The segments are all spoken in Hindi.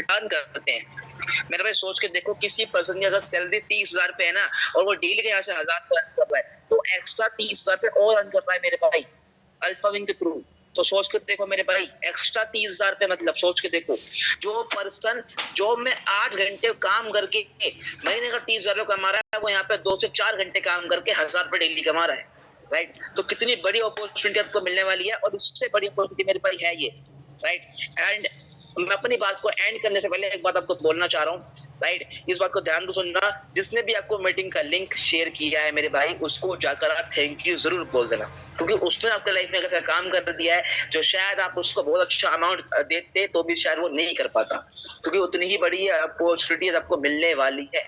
अर्न करते हैं। मेरे भाई सोच के देखो, किसी पर्सन की अगर सैलरी 30,000 रुपए है ना और वो डील के यहाँ से 1,000 रुपए अर्न कर रहा है, तो एक्स्ट्रा 30,000 रुपए और अर्न कर रहा है मेरे भाई अल्फा विंग के थ्रू। तो सोच के देखो मेरे भाई, एक्स्ट्रा 30,000 रुपए, मतलब सोच के देखो, जो पर्सन जॉब में 8 घंटे काम करके महीने का 30,000 रुपए कमा रहा है, वो यहाँ पे 2 से 4 घंटे काम करके 1,000 रुपए डेली कमा रहा है। राइट, तो कितनी बड़ी अपॉर्चुनिटी आपको मिलने वाली है, और इससे बड़ी अपॉर्चुनिटी मेरे भाई है ये। राइट, एंड मैं अपनी बात को एंड करने से पहले एक बात आपको बोलना चाह रहा हूँ। राइट, इस बात को ध्यान से सुनना, जिसने भी आपको मीटिंग का लिंक शेयर किया है मेरे भाई, उसको जाकर आप थैंक यू जरूर बोल देना, क्योंकि उसने आपके लाइफ में ऐसा काम कर दिया है जो शायद आप उसको बहुत अच्छा अमाउंट देते तो भी शायद वो नहीं कर पाता, क्योंकि उतनी ही बड़ी अपॉर्चुनिटी आपको मिलने वाली है।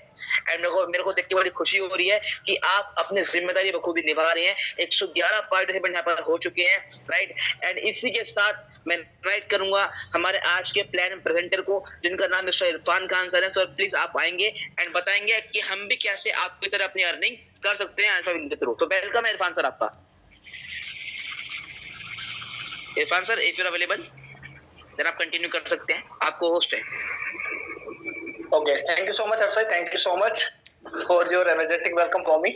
एंड मेरे को देख के बड़ी खुशी हो रही है कि आप अपनी जिम्मेदारी बखूबी निभा रहे हैं। 111 पार्टिसिपेंट यहाँ पर हो चुके हैं। राइट, एंड इसी के साथ मैं इनवाइट करूंगा हमारे आज के प्लान प्रेजेंटर को, जिनका नाम मिस्टर इरफान खान सर है। सर प्लीज आप आएंगे एंड बताएंगे कि हम भी कैसे आपकी तरह अपनी अर्निंग कर सकते हैं अल्फा विंग के थ्रू। तो वेलकम है इरफान सर आपका। Irfan sir, if you are available then आप कंटिन्यू कर सकते हैं, आपको होस्ट है। Okay, thank you so much, Arfai. Thank you so much for your energetic welcome for me.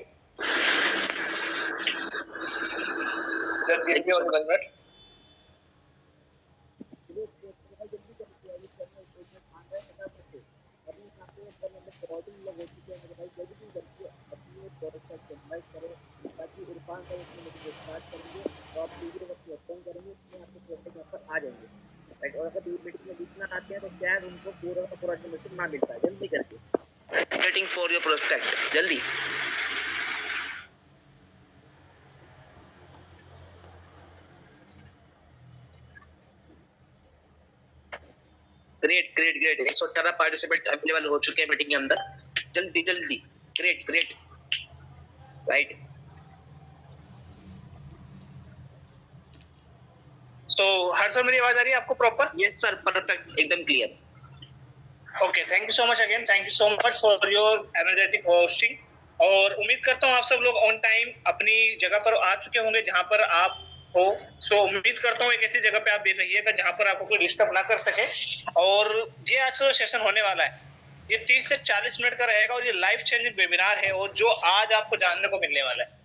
Just give me 1 minute. और अगर मीटिंग में बीच में आते हैं तो शायद उनको पूरा का पूरा इन्फॉर्मेशन ना मिल पाए। जल्दी करके वेटिंग फॉर योर प्रोस्पेक्ट, जल्दी। Great great great, 118 participant available हो चुके हैं मीटिंग के अंदर। जल्दी जल्दी, ग्रेट ग्रेट। राइट, So, हर सर मेरी आवाज आ रही है आपको प्रॉपर? यस सर, परफेक्ट, एकदम clear. Okay, thank you so much again. Thank you so much for your energetic hosting. और उम्मीद करता हूँ आप सब लोग ऑन टाइम अपनी जगह पर आ चुके होंगे जहां पर आप हो। सो उम्मीद करता हूँ एक ऐसी जगह पे आप बैठ रहिएगा जहां पर आपको कोई डिस्टर्ब ना कर सके। और ये आज का सेशन होने वाला है, ये 30 से 40 मिनट का रहेगा और ये लाइफ चेंजिंग वेबिनार है, और जो आज आपको जानने को मिलने वाला है।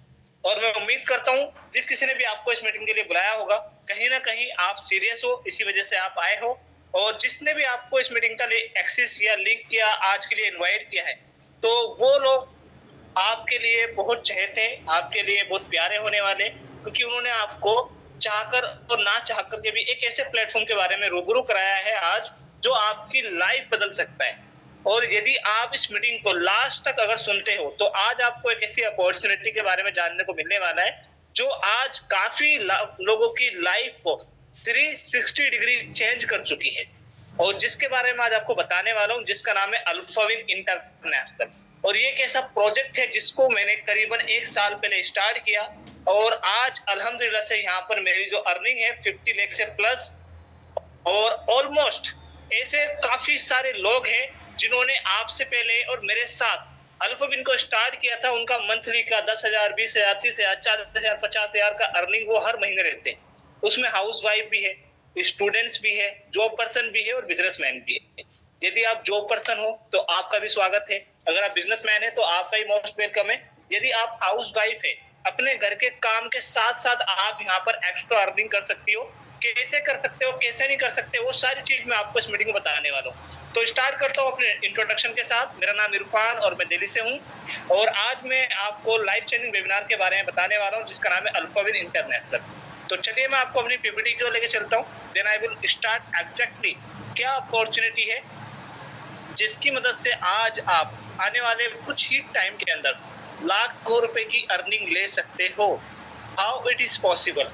और मैं उम्मीद करता हूँ जिस किसी ने भी आपको इस मीटिंग के लिए बुलाया होगा, कहीं ना कहीं आप सीरियस हो, इसी वजह से आप आए हो। और जिसने भी आपको इस मीटिंग का एक्सेस या लिंक या आज के लिए इनवाइट किया है, तो वो लोग आपके लिए बहुत चहेते हैं, आपके लिए बहुत प्यारे होने वाले, क्योंकि उन्होंने आपको चाहकर और ना चाहकर के भी एक ऐसे प्लेटफॉर्म के बारे में रूबरू कराया है आज, जो आपकी लाइफ बदल सकता है। और यदि आप इस मीटिंग को लास्ट तक अगर सुनते हो, तो आज आपको एक ऐसी अपॉर्चुनिटी के बारे में जानने को मिलने वाला है जो आज काफी लोगों की लाइफ को 360 डिग्री चेंज कर चुकी है, और जिसके बारे में आज आपको बताने वाला हूं, जिसका नाम है अल्फा विंग इंटरनेशनल। और ये एक ऐसा प्रोजेक्ट है जिसको मैंने करीबन 1 साल पहले स्टार्ट किया, और आज अल्हम्दुलिल्लाह से यहाँ पर मेरी जो अर्निंग है 50 लाख से प्लस, और ऑलमोस्ट ऐसे काफी सारे लोग हैं जिन्होंने आपसे पहले और मेरे साथ अल्फा विंग को स्टार्ट किया था। उनका मंथली का 10,000, 20,000, 30,000, 40,000, 50,000 का अर्निंग वो हर महीने रहते हैं। उसमें हाउस वाइफ भी है, स्टूडेंट्स भी है, जॉब पर्सन भी है और बिजनेसमैन भी है। यदि आप जॉब पर्सन हो तो आपका भी स्वागत है, अगर आप बिजनेसमैन है तो आपका ही मोस्ट वेलकम है। यदि आप हाउस वाइफ है, अपने घर के काम के साथ साथ आप यहाँ पर एक्स्ट्रा अर्निंग कर सकती हो। कैसे कर सकते हो, कैसे नहीं कर सकते, वो सारी चीज मैं आपको इस मीटिंग में बताने वाला हूँ। तो स्टार्ट करता हूँ अपने इंट्रोडक्शन के साथ। मेरा नाम इरफान और मैं दिल्ली से हूँ, और आज मैं आपको लाइफ चेंजिंग वेबिनार के बारे में बताने वाला हूँ, जिसका नाम है अल्फा विंग इंटरनेशनल। तो चलिए मैं आपको अपनी पीपीटी को लेकर चलता हूँ, then I will start exactly क्या अपॉर्चुनिटी है जिसकी मदद से आज आप आने वाले कुछ ही टाइम के अंदर लाखों रुपए की अर्निंग ले सकते हो। How it is possible.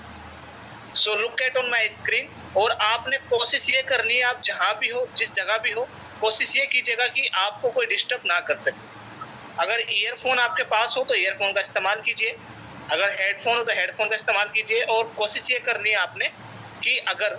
So look at on my screen, और आपने कोशिश ये करनी है, आप जहां भी हो, जिस जगह भी हो, कोशिश ये कीजिएगा कि आपको कोई डिस्टर्ब ना कर सके। अगर ईयरफोन आपके पास हो तो ईयरफोन का इस्तेमाल कीजिए, अगर हेडफोन हो तो हेडफोन का इस्तेमाल कीजिए। और कोशिश ये करनी है आपने कि अगर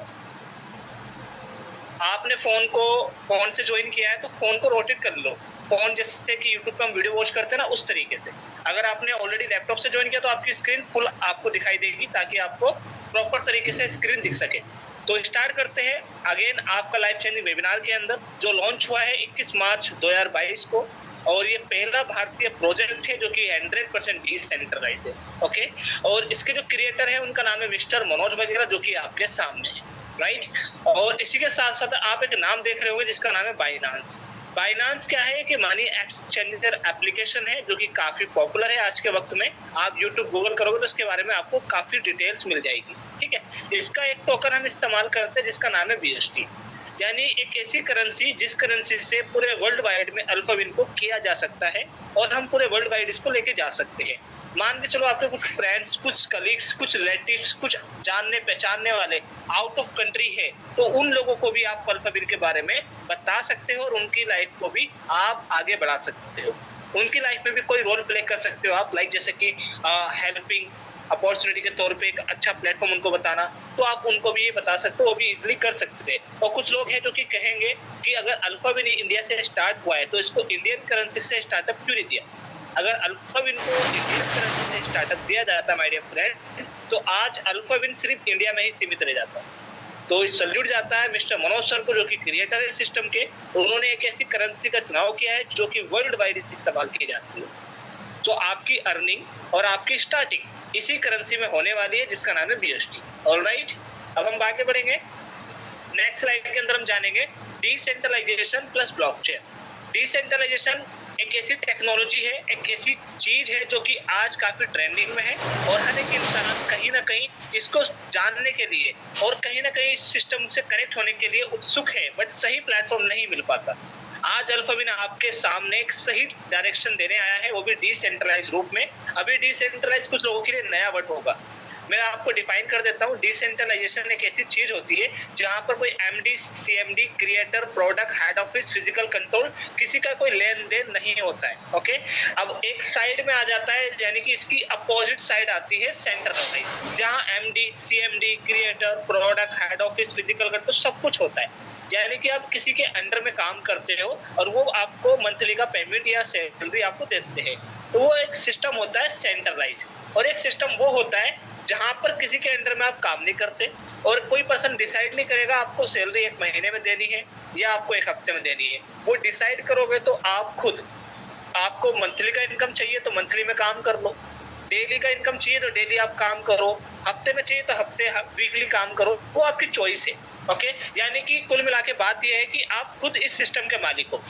आपने फोन से ज्वाइन किया है तो फोन को रोटेट कर लो, फोन जैसे कि यूट्यूब पे हम वीडियो वॉच करते हैं ना, उस तरीके से। अगर आपने ऑलरेडी लैपटॉप से ज्वाइन किया तो आपकी स्क्रीन फुल आपको दिखाई देगी, ताकि आपको प्रॉपर तरीके से स्क्रीन दिख सके। तो स्टार्ट करते हैं अगेन आपका लाइफ चेंजिंग वेबिनार के अंदर, जो लॉन्च हुआ है 21 मार्च 2022 को, और ये पहला भारतीय प्रोजेक्ट है जो कि 100% डिसेंट्रलाइज है। ओके, और इसके जो क्रिएटर है उनका नाम है मिस्टर मनोज वगैरह, जो कि आपके सामने है, राइट। और इसी के साथ साथ आप एक नाम देख रहे होंगे जिसका नाम है बाइनांस। बाइनांस क्या है कि मनी एक्सचेंजर एप्लीकेशन है जो कि काफी पॉपुलर है आज के वक्त में। आप यूट्यूब गूगल करोगे तो इसके बारे में आपको काफी डिटेल्स मिल जाएगी, ठीक है। इसका एक टोकन हम इस्तेमाल करते हैं जिसका नाम है BST, यानी एक ऐसी करेंसी जिस करेंसी से पूरे वर्ल्ड वाइड में अल्फाविन को किया जा सकता है और हम पूरे वर्ल्ड वाइड इसको लेके जा सकते हैं। मान के चलो आपके कुछ फ्रेंड्स, कुछ कलीग्स, कुछ रिलेटिव्स, कुछ जानने पहचानने वाले आउट ऑफ कंट्री है, तो उन लोगों को भी आप अल्फाविन के बारे में बता सकते हो और उनकी लाइफ को भी आप आगे बढ़ा सकते हो। उनकी लाइफ में भी कोई रोल प्ले कर सकते हो आप, लाइक जैसे कि हेल्पिंग अपॉर्चुनिटी के तौर पे एक अच्छा प्लेटफॉर्म उनको बताना, तो आप उनको भी ये बता सकते हो, वो भी इजीली कर सकते हैं। और कुछ लोग हैं जो कि कहेंगे कि अगर अल्फाविन इंडिया से स्टार्ट हुआ है तो इसको इंडियन करेंसी से स्टार्टअप क्यों नहीं दिया। अगर अल्फाविन को इंडियन करेंसी से स्टार्टअप दिया जाता माय डियर फ्रेंड, तो आज अल्फाविन सिर्फ इंडिया में ही सीमित रह जाता। तो सल्यूट जाता है मिस्टर मनोज सर को, जो कि क्रिएटर है सिस्टम के। उन्होंने एक ऐसी करेंसी का चुनाव किया है जो कि वर्ल्ड वाइड इस्तेमाल की जाती है। तो आपकी अर्निंग और आपकी स्टार्टिंग इसी करेंसी में होने वाली है जिसका नाम है BST। ऑलराइट, अब हम आगे बढ़ेंगे। नेक्स्ट स्लाइड के अंदर हम जानेंगे डिसेंट्रलाइजेशन प्लस ब्लॉकचेन। डिसेंट्रलाइजेशन एक ऐसी टेक्नोलॉजी है, एक ऐसी चीज है जो कि आज काफी ट्रेंडिंग में है और हर एक इंसान कहीं ना कहीं इसको जानने के लिए और कहीं ना कहीं इस सिस्टम से कनेक्ट होने के लिए उत्सुक है, बट सही प्लेटफॉर्म नहीं मिल पाता। आज अल्फाविन आपके सामने एक सही डायरेक्शन देने आया है, वो भी डिसेंट्रलाइज रूप में। अभी डिसेंट्रलाइज कुछ लोगों के लिए नया वर्ड होगा, मैं आपको डिफाइन कर देता हूँ। डिसेंट्रलाइजेशन एक ऐसी चीज होती है जहां पर कोई MD, CMD, creator, product, head office, physical control, किसी का कोई लेन देन नहीं होता है। ओके, अब एक साइड में आ जाता है, यानी कि इसकी अपोजिट साइड आती है सेंट्रलाइज, जहां MD, CMD, creator, product, head office, physical control सब कुछ होता है। यानी कि आप किसी के अंडर में काम करते हो और वो आपको मंथली का पेमेंट या सैलरी आपको देते हैं, तो वो एक सिस्टम होता है सेंट्रलाइज। और एक सिस्टम वो होता है जहां पर किसी के अंडर में आप काम नहीं करते और कोई पर्सन डिसाइड नहीं करेगा आपको सैलरी 1 महीने में देनी है या आपको 1 हफ्ते में देनी है। वो डिसाइड करोगे तो आप खुद, आपको मंथली का इनकम चाहिए तो मंथली में काम कर लो, डेली का इनकम चाहिए तो डेली आप काम करो, हफ्ते में चाहिए तो हफ्ते, वीकली काम करो, वो आपकी चॉइस है। ओके, यानी कि कुल मिला के बात यह है कि आप खुद इस सिस्टम के मालिक हो।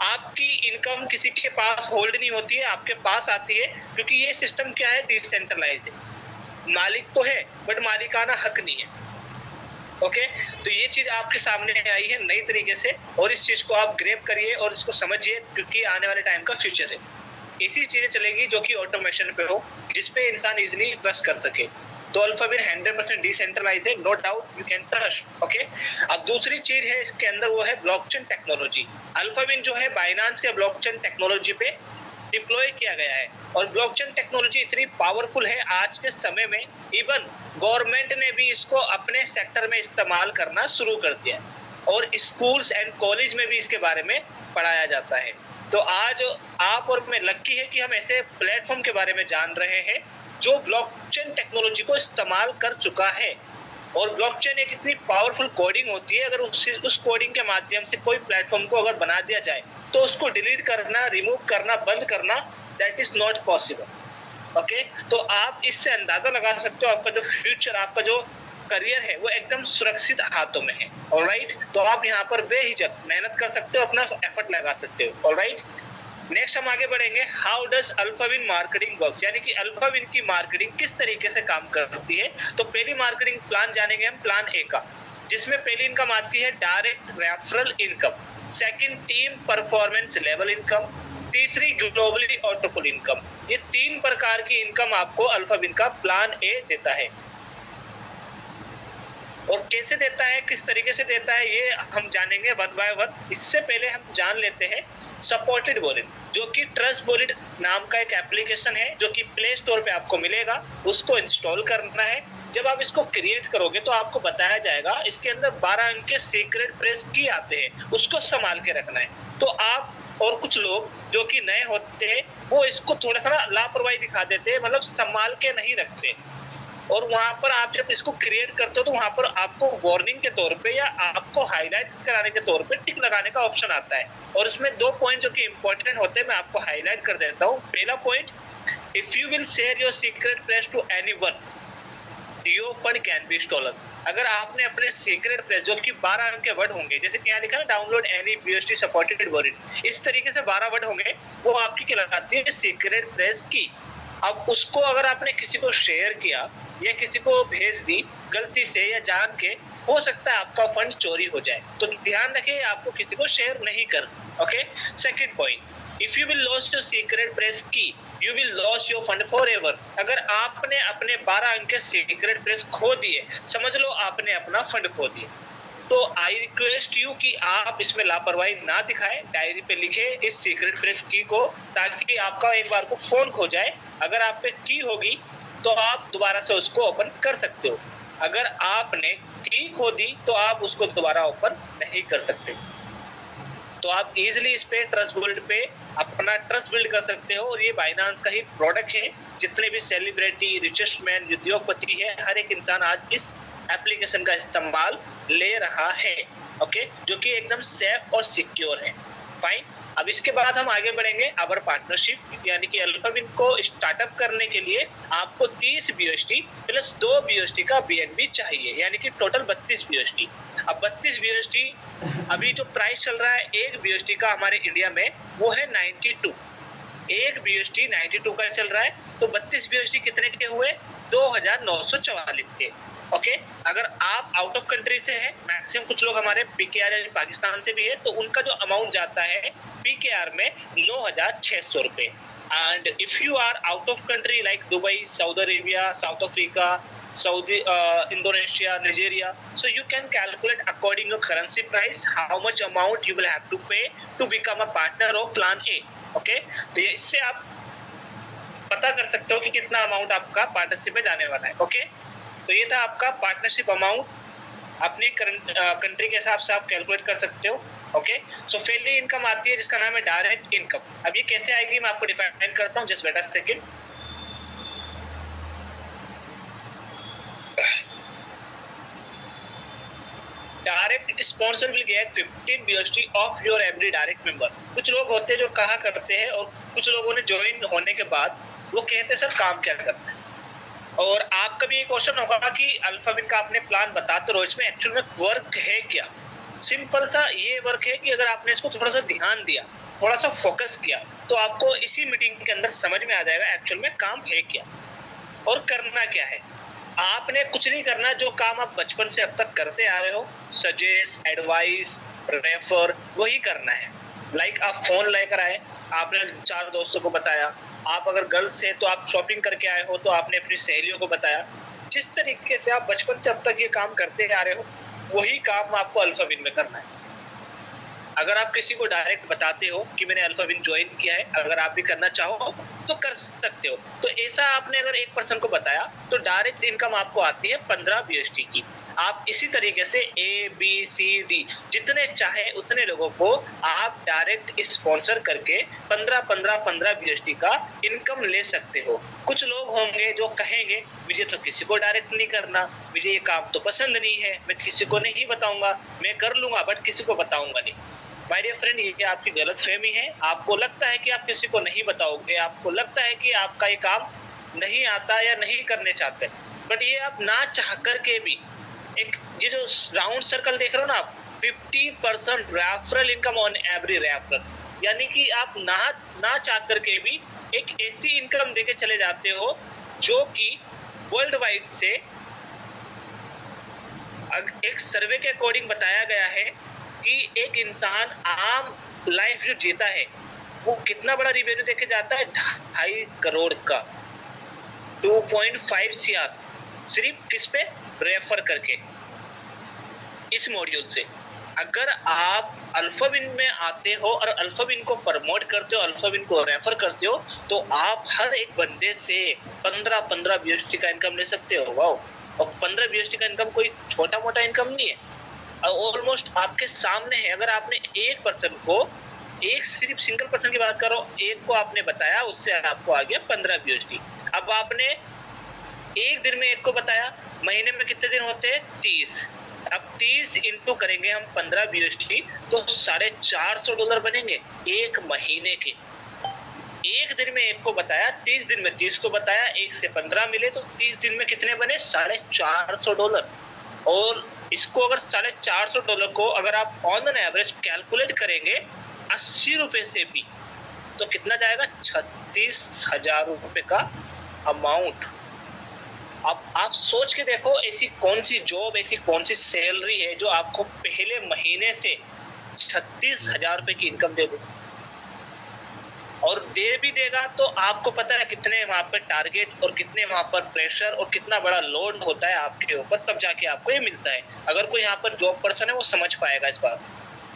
आपकी इनकम किसी के पास होल्ड नहीं होती है, आपके पास आती है, क्योंकि ये सिस्टम क्या है, डिसेंट्रलाइज है। मालिक तो है बट मालिकाना हक नहीं है। ओके, तो ये चीज आपके सामने आई है नई तरीके से, और इस चीज को आप ग्रैब करिए और इसको समझिए, क्योंकि आने वाले टाइम का फ्यूचर है। ऐसी चीजें चलेगी जो कि ऑटोमेशन पे हो, जिसपे इंसान इजीली ट्रस्ट कर सके। तो अल्फाविन 100% डिसेंट्रलाइज है, no doubt, you can trust. Okay, अब दूसरी चीज है इसके अंदर, वो है ब्लॉकचेन टेक्नोलॉजी। अल्फाविन जो है बाइनांस के ब्लॉकचेन टेक्नोलॉजी पे डिप्लॉय किया गया है, और ब्लॉकचेन टेक्नोलॉजी इतनी पावरफुल है आज के समय में, इवन गवर्नमेंट ने भी इसको अपने सेक्टर में इस्तेमाल करना शुरू कर दिया है और स्कूल्स एंड कॉलेज में भी इसके बारे में पढ़ाया जाता है। तो आज आप और मैं लकी है कि हम ऐसे प्लेटफॉर्म के बारे में जान रहे हैं जो ब्लॉकचेन टेक्नोलॉजी को इस्तेमाल कर चुका है। और ब्लॉकचेन एक इतनी पावरफुल कोडिंग होती है, अगर उस कोडिंग के माध्यम से कोई प्लेटफॉर्म को अगर बना दिया जाए तो उसको डिलीट करना, रिमूव करना, बंद करना, that is not possible. Okay, तो आप इससे अंदाजा लगा सकते हो आपका जो फ्यूचर, आपका जो करियर है वो एकदम सुरक्षित हाथों में है। ऑलराइट, तो आप यहाँ पर बेहिचक मेहनत कर सकते हो, अपना एफर्ट लगा सकते हो। ऑलराइट, नेक्स्ट हम आगे बढ़ेंगे, हाउ डज अल्फाविन मार्केटिंग वर्क्स, यानी कि अल्फाविन की मार्केटिंग किस तरीके से काम करती है। तो पहली मार्केटिंग प्लान जानेंगे हम, प्लान ए का, जिसमें पहली इनकम आती है direct referral income, second team performance level income, तीसरी ग्लोबली ऑटोपुल इनकम। ये 3 प्रकार की इनकम आपको अल्फाविन का प्लान ए देता है। और कैसे देता है, किस तरीके से देता है, ये हम जानेंगे वन बाय वन। इससे पहले हम जान लेते हैं सपोर्टेड वॉलेट, जो कि ट्रस्ट वॉलेट नाम का एक एप्लीकेशन है जो कि प्ले स्टोर पे आपको मिलेगा, उसको इंस्टॉल करना है। जब आप इसको क्रिएट करोगे तो आपको बताया जाएगा, इसके अंदर 12 अंक के सीक्रेट प्रेस की आते हैं, उसको संभाल के रखना है। तो आप और कुछ लोग जो कि नए होते हैं वो इसको थोड़ा सा लापरवाही दिखा देते हैं, मतलब संभाल के नहीं रखते। और वहां पर आप जब इसको क्रिएट करते हो तो वहां पर आपको वार्निंग के तौर पे या आपको हाईलाइट कराने के तौर पे टिक लगाने का ऑप्शन आता है। और उसमें 2 पॉइंट जो कि इंपॉर्टेंट होते हैं, मैं आपको हाईलाइट कर देता हूँ। पहला point, if you will share your secret place to anyone, your fund can be stolen. अगर आपने अपने सीक्रेट प्लेस जो कि 12 अंक के वर्ड होंगे, जैसे कि यहाँ लिखा है download any BUSD supported word, इस तरीके से 12 वर्ड होंगे, वो आपकी कहलाती है सीक्रेट प्लेस की। अब उसको अगर आपने किसी को शेयर किया या किसी को भेज दी गलती से या जान के, हो सकता है आपका फंड चोरी हो जाए। तो ध्यान रखिए आपको किसी को शेयर नहीं करना। Okay, second point, if you will loss your secret place key, you will loss your fund forever. अगर आपने अपने 12 अंक के सीक्रेट प्लेस खो दिए, समझ लो आपने अपना फंड खो दिया। तो आई रिक्वेस्ट यू कि आप इसमें लापरवाही ना दिखाएं, डायरी पे लिखे इस सीक्रेट प्लेस की को, ताकि आपका एक बार को फोन खो जाए, अगर आप पे की होगी तो आप दोबारा से उसको ओपन कर सकते हो। अगर आपने की खो दी तो आप उसको दोबारा ओपन नहीं कर सकते। तो आप इजीली इस पे ट्रस्ट बिल्ड पे अपना ट्रस्ट बिल्ड कर सकते हो। और ये बाइनांस का ही प्रोडक्ट है। जितने भी सेलिब्रिटी, रिचेस्ट मैन, उद्योगपति है, हर एक इंसान आज इस एप्लीकेशन का इस्तेमाल ले रहा है। ओके, जो कि एकदम सेफ और सिक्योर है। फाइन, अब इसके बाद हम आगे बढ़ेंगे अवर पार्टनरशिप, यानी कि अल्फाविन को स्टार्टअप करने के लिए आपको 30 BUSD प्लस 2 BUSD का BNB चाहिए, यानी कि टोटल 32 BUSD। अब 32 BUSD अभी जो प्राइस चल रहा है एक BUSD का हमारे इंडिया में, वो है 92। एक BUSD 92 का चल रहा है। तो 32 BUSD कितने के हुए? 2944 के। ओके, अगर आप आउट ऑफ कंट्री से है, मैक्सिमम कुछ लोग हमारे PKR पाकिस्तान से भी है, तो उनका जो अमाउंट जाता है PKR में 9600 रुपए। And if you are out of country like Dubai, Saudi Arabia, South Africa, Saudi, Indonesia, Nigeria, so you can calculate according to currency price how much amount you will have to pay to become a partner of Plan A. Okay, तो इससे आप पता कर सकते हो कि कितना अमाउंट आपका पार्टनरशिप में जाने वाला है। ओके, तो ये था आपका पार्टनरशिप अमाउंट। अपनी कंट्री के हिसाब से आप कैलकुलेट कर सकते हो। ओके, सो पहली इनकम आती है जिसका नाम है डायरेक्ट इनकम। अब ये कैसे आएगी मैं आपको डिफाइन करता हूँ, just wait a second. Direct sponsor will get 15 BUSD of your every direct member. कुछ लोग होते हैं जो कहा करते हैं, और कुछ लोगों ने ज्वाइन होने के बाद वो कहते हैं सर काम क्या करना है। और आपका भी एक क्वेश्चन होगा कि अल्फाविन का आपने प्लान बताते रहो, इसमें एक्चुअल में वर्क है क्या। सिंपल सा ये वर्क है कि अगर आपने इसको थोड़ा सा ध्यान दिया, थोड़ा सा फोकस किया, तो आपको इसी मीटिंग के अंदर समझ में आ जाएगा एक्चुअल में काम है क्या और करना क्या है। आपने कुछ नहीं करना, जो काम आप बचपन से अब तक करते आ रहे हो, सजेस्ट, एडवाइस, रेफर, वही करना है। लाइक आप फोन लेकर आए, आपने 4 दोस्तों को बताया। आप अगर गर्ल्स है तो आप शॉपिंग करके आए हो तो आपने अपनी सहेलियों को बताया। जिस तरीके से आप बचपन से अब तक ये काम करते आ रहे हो, वही काम आपको अल्फाविन में करना है। अगर आप किसी को डायरेक्ट बताते हो कि मैंने अल्फाविन ज्वाइन किया है, अगर आप भी करना चाहो तो कर सकते हो। तो ऐसा आपने अगर एक पर्सन को बताया तो डायरेक्ट इनकम आपको आती है 15 BUSD की। आप इसी तरीके से ABCD जितने चाहे उतने लोगों को आप डायरेक्ट स्पॉन्सर करके 15 BUSD का इनकम ले सकते हो। कुछ लोग होंगे जो कहेंगे मुझे तो किसी को डायरेक्ट नहीं करना, मुझे ये काम तो पसंद नहीं है, मैं किसी को नहीं बताऊंगा, मैं कर लूंगा बट किसी को बताऊंगा नहीं। माय डियर फ्रेंड, ये आपकी गलतफहमी है। आपको लगता है कि आप किसी को नहीं बताओगे, आपको लगता है कि आपका ये काम नहीं आता या नहीं करने चाहते, बट ये आप ना चाह करके भी एक ये जो राउंड सर्कल देख रहे हो ना आप, 50% referral income on every referral, यानी कि आप ना चाह करके भी एक ऐसी इनकम देके चले जाते हो जो कि वर्ल्ड वाइड से एक सर्वे के अकॉर्डिंग बताया गया है कि एक इंसान आम लाइफ जो जीता है वो कितना बड़ा रिवेन्यू देके जाता है, 2.5 करोड़ का, 2.5 CR सिर्फ किस पे, रेफर करके इस मॉड्यूल से। अगर आप अल्फाविन में आते हो और अल्फाविन को प्रमोट करते हो, अल्फाविन को रेफर करते हो, तो आप हर एक बंदे से 15 BUSD का इनकम ले सकते हो। वाओ, और 15 BUSD का इनकम कोई छोटा मोटा इनकम नहीं है, ऑलमोस्ट आपके सामने है। अगर आपने एक पर्सन को, एक सिर्फ सिंगल पर्सन की बात करो, एक को आपने बताया, उससे आपको आ गया 15 BUSD। अब आपने एक दिन में एक को बताया, महीने में कितने दिन होते हैं? 30। अब 30 इंटू करेंगे हम 15 BUSD तो $450 बनेंगे एक महीने के। एक दिन में एक को बताया, 30 दिन में 30 को बताया, एक से 15 मिले तो 30 दिन में कितने बने? $450। और इसको अगर $450 को अगर आप ऑन एन एवरेज कैलकुलेट करेंगे 80 रुपए से भी, तो कितना जाएगा? 36,000 रुपए का अमाउंट। अब आप सोच के देखो, ऐसी कौन सी जॉब, ऐसी कौन सी सैलरी है जो आपको पहले महीने से 36,000 रुपए की इनकम दे दे, और दे भी देगा तो आपको पता है कितने वहां पर टारगेट और कितने वहां पर प्रेशर और कितना बड़ा लोड होता है आपके ऊपर, तब जाके आपको ये मिलता है। अगर कोई यहाँ पर जॉब पर्सन है वो समझ पाएगा इस बात।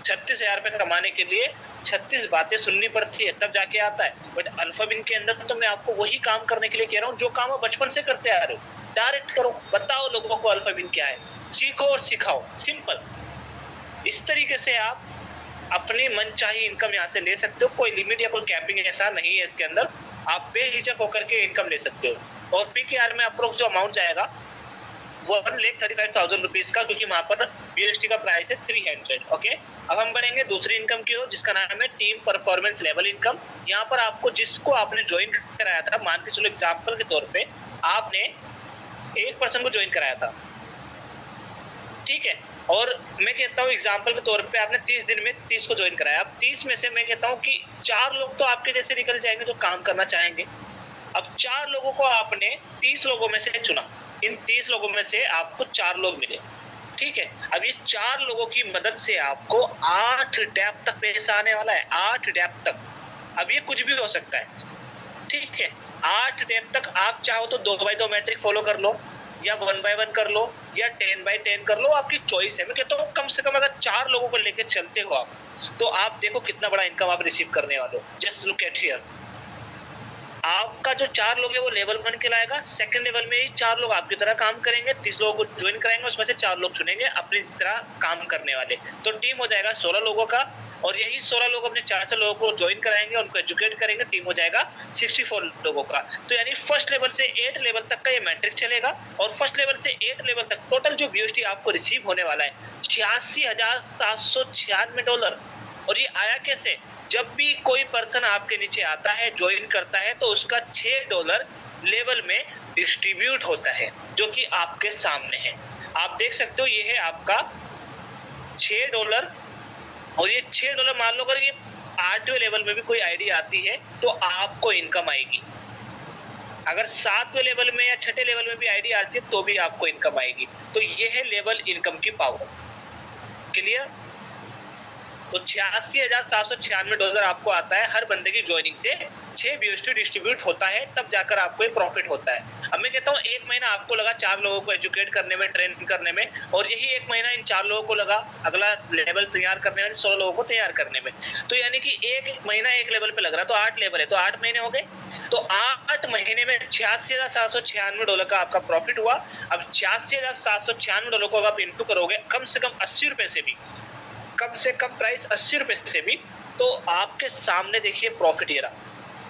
36,000 रुपए कमाने के लिए 36 बातें सुननी पड़ती है तब जाके आता है। बट अल्फाविन के अंदर तो मैं आपको वही काम करने के लिए कह रहा हूँ जो काम आप बचपन से करते आ रहे हो। डायरेक्ट करो, बताओ लोगों को अल्फाविन क्या है, सीखो और सिखाओ, सिंपल। इस तरीके से आप अपनी मनचाही इनकम यहाँ से ले सकते हो। कोई लिमिट या कोई कैपिंग ऐसा नहीं है इसके अंदर, आप बेहिचक होकर के इनकम ले सकते हो। और पीकेआर में अप्रोक्स जो अमाउंट जाएगा 1,35,000 रुपीज का, क्योंकि वहां पर BUSD का प्राइस है 300। ओके, अब हम बढ़ेंगे दूसरी इनकम की ओर जिसका नाम है टीम परफॉर्मेंस लेवल इनकम। यहाँ पर आपको जिसको आपने ज्वाइन कराया था, मान के चलो एग्जाम्पल के तौर पे आपने एक पर्सन को ज्वाइन कराया था, ठीक है, और मैं कहता हूँ एग्जाम्पल के तौर पे आपने 30 दिन में 30 को ज्वाइन कराया। अब 30 में से मैं कहता हूँ कि 4 लोग तो आपके जैसे निकल जाएंगे जो काम करना चाहेंगे। अब 4 लोगों को आपने 30 लोगों में से चुना, इन 30 लोगों में से आपको 4 लोग मिले, ठीक है। अब ये 4 लोगों की मदद से आपको 8 डैप तक पैसा आने वाला है, 8 डैप तक। अब ये कुछ भी हो सकता है, ठीक है। 8 डैप तक आप चाहो तो 2x2 मैट्रिक फॉलो कर लो, या 1x1 कर लो, या 10x10 कर लो, आपकी चॉइस है। मैं कहता हूँ कम से कम अगर 4 लोगों को लेकर चलते हो आप, तो आप देखो कितना बड़ा इनकम आप रिसीव करने वाले हो। जस्ट लुक एट हियर, आपका जो 4 लोग है वो लेवल 1 कहलाएगा। सेकंड लेवल में ही 4 लोग आपकी तरह काम करेंगे, 30 लोगों को ज्वाइन कराएंगे, उसमें से 4 लोग चुनेंगे अपनी तरह काम करने वाले, तो टीम हो जाएगा 16 लोगों का। और यही 16 लोग अपने 4 लोगों को ज्वाइन कराएंगे, उनको एजुकेट करेंगे, टीम हो जाएगा 64 लोगों का। तो यानी फर्स्ट लेवल से 8 लेवल तक का ये मैट्रिक चलेगा, और फर्स्ट लेवल से 8 लेवल तक टोटल जो BUSD आपको रिसीव होने वाला है $86,796। और ये आया कैसे? जब भी कोई पर्सन आपके नीचे आता है, ज्वाइन करता है, तो उसका $6 लेवल में डिस्ट्रीब्यूट होता है, जो कि आपके सामने है। आप देख सकते हो, ये है आपका $6। और ये $6 मान लो अगर ये 8वें लेवल में भी कोई आईडी आती है तो आपको इनकम आएगी। अगर 7वें लेवल में या 6ठे लेवल में भी आईडी आती है तो भी आपको इनकम आएगी। तो ये है लेवल इनकम की पावर। क्लियर? तो $86,796 आपको आता है हर बंदे की ज्वाइनिंग से। 6 BUSD डिस्ट्रीब्यूट होता है, तब जाकर आपको एक प्रॉफिट होता है। अब मैं कहता हूँ 1 महीना आपको लगा 4 लोगों को एजुकेट करने में, ट्रेन करने में, और यही 1 महीना इन 4 लोगों को लगा अगला लेवल तैयार करने में, 16 लोगों को तैयार करने में। तो यानी कि 1 महीना 1 लेवल पे लग रहा, तो 8 लेवल है, तो 8 महीने हो गए। तो 8 महीने में $86,796 का आपका प्रॉफिट हुआ। अब $86,796 को आप इंटू करोगे कम से कम 80 रुपए से भी, कम से कम प्राइस 80 रुपए से भी, तो आपके सामने देखिए प्रॉफिट ये रहा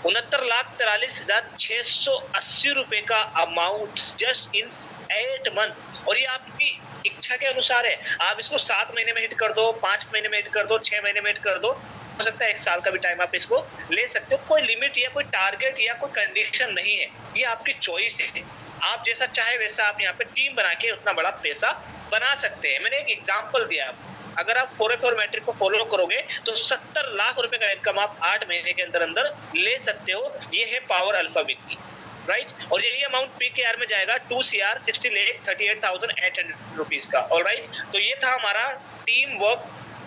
69,43,680 रुपए का अमाउंट जस्ट इन 8 मंथ। और ये आपकी इच्छा के अनुसार है, आप इसको 7 महीने में हिट कर दो, 5 महीने में हिट कर दो, 6 महीने में हिट कर दो, हो सकता है 1 साल का भी टाइम आप इसको ले सकते हो। कोई लिमिट या कोई टारगेट या कोई कंडीशन नहीं है, ये आपकी चॉइस है। आप जैसा चाहे वैसा आप यहाँ पे टीम बना के उतना बड़ा पैसा बना सकते हैं। मैंने एक एग्जांपल दिया आपको, अगर आप 4x4 मैट्रिक को फॉलो करोगे तो 70 लाख रुपए का इनकम आप 8 महीने के अंदर अंदर ले सकते हो। ये है पावर अल्फाविन की, राइट। और यही अमाउंट पीकेआर में जाएगा 2,60,38,800 रुपीज का। ऑलराइट, तो ये था हमारा टीम वर्क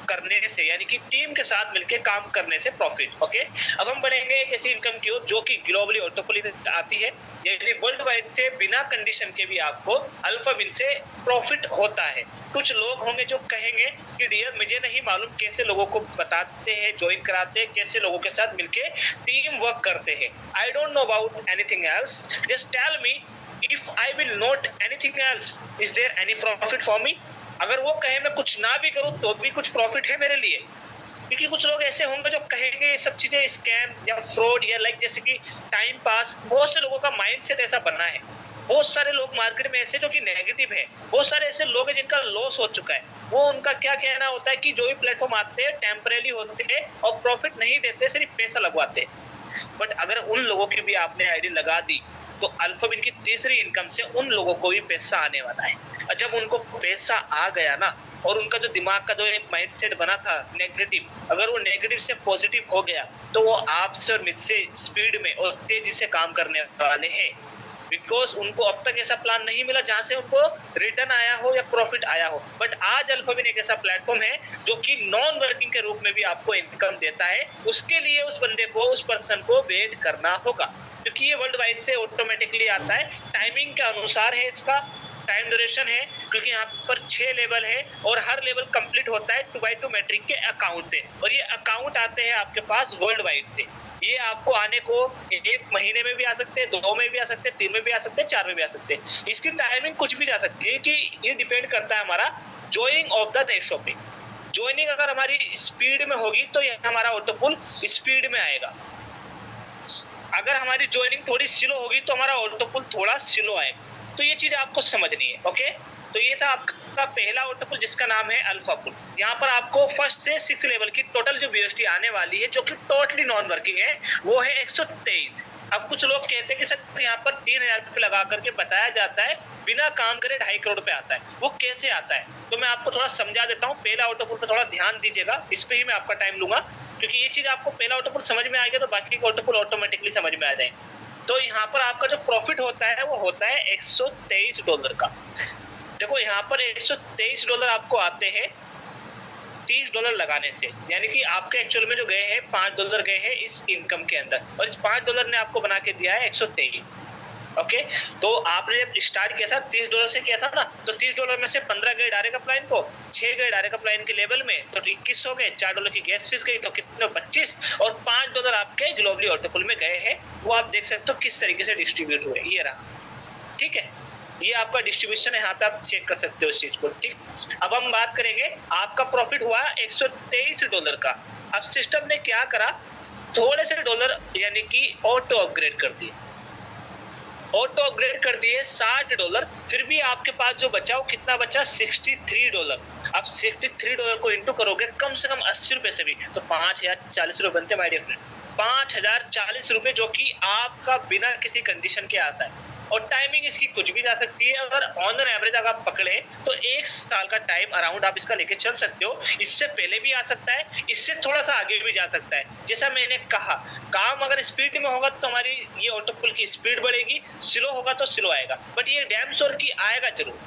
करने से, यानी कि टीम के साथ मिलकर काम करने से प्रॉफिट। ओके, अब हम बढ़ेंगे एक ऐसी इनकम की ओर जो कि ग्लोबली ऑटोपोली आती है, यानी वर्ल्ड वाइड से बिना कंडीशन के भी आपको अल्फाविन से प्रॉफिट होता है। कुछ लोग होंगे जो कहेंगे कि डियर मुझे नहीं मालूम कैसे लोगों को बताते हैं, ज्वाइन कराते हैं, कैसे लोगों के साथ मिलके टीम वर्क करते हैं। I don't know about anything else, just tell me if I will not anything else, is there any profit for me? अगर वो कहे मैं कुछ ना भी करूं तो भी कुछ प्रॉफिट है मेरे लिए। क्योंकि कुछ लोग ऐसे होंगे जो कहेंगे ये सब चीजें स्कैम या फ्रॉड या लाइक जैसे कि टाइम पास, बहुत से लोगों का माइंडसेट ऐसा बना है। बहुत सारे लोग मार्केट में ऐसे जो कि नेगेटिव है, बहुत सारे ऐसे लोग हैं जिनका लॉस हो चुका है। वो उनका क्या कहना होता है कि जो भी प्लेटफॉर्म आते हैं टेम्परेरी होते हैं और प्रॉफिट नहीं देते, सिर्फ पैसा लगवाते हैं। बट अगर उन लोगों की भी आपने आईडी लगा दी तो अल्फाबिन की तीसरी इनकम से उन लोगों को भी पैसा आने वाला है। और जब उनको पैसा आ गया ना, और उनका जो दिमाग का जो एक माइंडसेट बना था नेगेटिव, अगर वो नेगेटिव से पॉजिटिव हो गया तो वो आपसे और मुझसे स्पीड में और तेजी से काम करने वाले हैं। बिकॉज उनको अब तक ऐसा प्लान नहीं मिला जहां से उनको रिटर्न आया हो या प्रॉफिट आया हो। बट आज अल्फाबिन एक ऐसा प्लेटफॉर्म है जो कि नॉन वर्किंग के रूप में भी आपको इनकम देता है। उसके लिए उस बंदे को, उस पर्सन को वेट करना होगा, क्योंकि ये वर्ल्ड वाइड से ऑटोमेटिकली आता है। टाइमिंग के अनुसार है, इसका टाइम ड्यूरेशन है, क्योंकि यहाँ पर 6 लेवल है और हर लेवल कंप्लीट होता है 2x2 मैट्रिक के अकाउंट से, और ये अकाउंट आते हैं आपके पास वर्ल्ड वाइड से। ये आपको आने को 1 महीने में भी आ सकते हैं, 2 में भी आ सकते हैं, 3 में भी आ सकते हैं, 4 में भी आ सकते हैं। इसकी टाइमिंग कुछ भी जा सकती है, कि ये डिपेंड करता है हमारा ज्वाइनिंग ऑफ द रेशो पे। ज्वाइनिंग अगर हमारी स्पीड में होगी तो ये हमारा ऑटो पुल स्पीड में आएगा। अगर हमारी ज्वाइनिंग थोड़ी स्लो होगी तो हमारा ऑटो पुल थोड़ा स्लो आएगा। तो ये चीज आपको समझनी है। ओके, तो ये था आपका पहला ऑटो पुल जिसका नाम है अल्फा पुल। यहाँ पर आपको फर्स्ट से 6 लेवल की टोटल जो बीएसटी आने वाली है, जो कि टोटली नॉन वर्किंग है, वो है 123। अब कुछ लोग कहते हैं कि सर यहाँ पर 3000 रुपए लगा करके बताया जाता है, बिना काम करे 2.5 करोड़ रुपए आता है, वो कैसे आता है? तो मैं आपको थोड़ा समझा देता हूँ। पहला ऑटो पुल पर थोड़ा ध्यान दीजिएगा, इस पे ही मैं आपका टाइम लूंगा, क्योंकि ये चीज आपको पहला ऑटो पुल समझ में आ गया तो बाकी ऑटो पुल ऑटोमेटिकली समझ में आ जाएंगे। तो यहाँ पर आपका जो प्रॉफिट होता है वो होता है $123 का। देखो यहाँ पर $123 आपको आते हैं $30 लगाने से, यानी कि आपके एक्चुअल में जो गए हैं $5 गए हैं इस इनकम के अंदर, और इस $5 ने आपको बना के दिया है 123। ओके, तो आपने जब स्टार्ट किया था $30 से किया था ना, तो $30 में से 15 गए डायरेक्ट अपलाइन को, 6 गए डायरेक्ट अपलाइन के लेवल में, तो 21 हो गए। $4 की गैस फीस गई तो कितने, 25, और $5 आपके ग्लोबली ऑटो पुल में गए हैं। वो आप देख सकते हो किस तरीके से डिस्ट्रीब्यूट हुए, ये रहा। ठीक है, ये आपका डिस्ट्रीब्यूशन है, यहाँ पे आप चेक कर सकते हो इस चीज को। ठीक, अब हम बात करेंगे, आपका प्रॉफिट हुआ $123 का। अब सिस्टम ने क्या करा, थोड़े से डॉलर यानी कि ऑटो अपग्रेड कर दिए, ऑटो अपग्रेड कर दिए $60। फिर भी आपके पास जो बचा वो कितना बचा, $63। अब $63 को इंटू करोगे कम से कम 80 रुपए से भी, तो 5040 रुपए बनते माय डियर फ्रेंड, 5040 रुपए, जो कि आपका बिना किसी कंडीशन के आता है। और टाइमिंग इसकी कुछ भी जा सकती है। अगर ऑन एन एवरेज अगर आप पकड़े तो 1 साल का टाइम अराउंड आप इसका लेके चल सकते हो। इससे पहले भी आ सकता है, इससे थोड़ा सा आगे भी जा सकता है। जैसा मैंने कहा, काम अगर स्पीड में होगा तो हमारी ये ऑटो पुल की स्पीड बढ़ेगी, स्लो होगा तो स्लो आएगा, बट ये डैम श्योर की आएगा जरूर।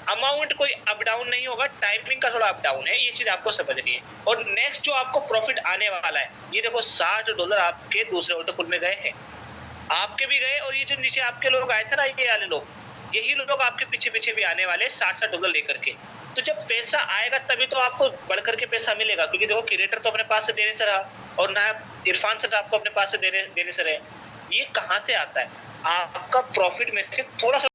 अमाउंट कोई अप डाउन नहीं होगा, टाइमिंग का थोड़ा अप डाउन है, ये चीज आपको समझनी है। और नेक्स्ट जो आपको प्रॉफिट आने वाला है, ये देखो $60 आपके दूसरे ऑटो पुल में गए हैं, आपके भी गए, और ये जो नीचे आपके लोग आए थे ना, ये वाले लोग, यही लोग आपके पीछे पीछे भी आने वाले $60 लेकर के। तो जब पैसा आएगा तभी तो आपको बढ़ करके पैसा मिलेगा, क्योंकि देखो क्रिएटर तो अपने पास से देने से रहा, और ना इरफान सर आपको अपने पास से देने से रहे। ये कहाँ से आता है? आपका प्रॉफिट में से थोड़ा सा